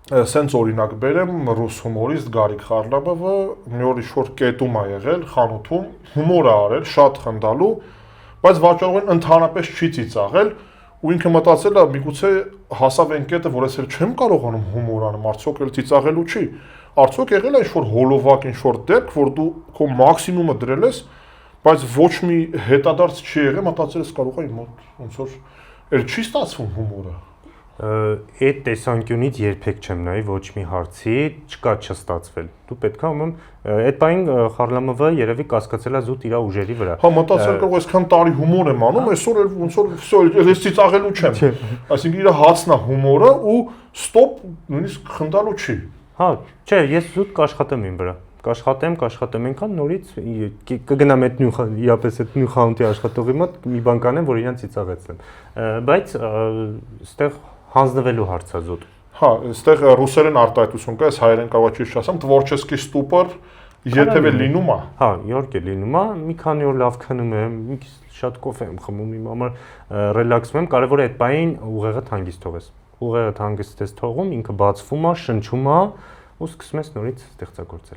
Սենց օրինակ բերեմ ռուս հումորիստ Գարիկ Խարլամովը մի օր ինչ-որ կետում է եղել խանութում, հումոր է արել, շատ խնդալու, բայց վաճառողին ընդհանրապես չի ծիծաղել ու ինքը մտածել է միգուցե հասավ այն կետը, որ ես էլ չեմ կարողանում հումոր անեմ, արդյոք էլ ծիծաղելու չի։ Արդյոք եղել է ինչ-որ հոլովակ, ինչ-որ դեպք, որ դու քո մաքսիմումը դրել ես, բայց ոչ մի հետադարձ չի եղել, մտածել ես կարող է իմ մոտ ոնց որ էլ չի ստացվում հումորը։ Այդ տեսանկյունից երբեք չեմ նայի ոչ մի հարցի, չկա չստացվել։ Դու պետք է ում այդ բանին Խարլամովը երևի կասկածել է զուտ իր ուժերի վրա։ Հա մտածել կարող այսքան տարի հումոր եմ անում, այսօր էլ ոնց որ վсё, ես ծիծաղելու չեմ։ Այսինքն իր հացն է հումորը ու ստոպ նույնիսկ խնդալու չի։ Հա, չէ, ես զուտ կաշխատեմ իմ վրա։ Կաշխատեմ այնքան նորից կգնամ այդ իրապես այդ նույն խանութի աշխատողի մոտ մի բան կանեմ, որ իրան ծիծաղեցնեմ։ Բայց այստեղ հանձնվելու հարց է զուտ։ Հա, այստեղ ռուսերեն արտահայտություն կա, ես հայերեն կարող չի ասեմ, Տվորչեսկի ստուպոր երբևէ լինում է։ Հա, իհարկե լինում է, մի քանի օր լավ քնում եմ, մի քիչ շատ կոֆե եմ խմում, իմ համար ռելաքսում եմ, կարևորը այդ բանին ուղեղը հանգիստ թողես։ Ուղեղը հանգիստ ես թողում, ինքը բացվում է, շնչում է ու սկսում ես նորից ստեղծագործել։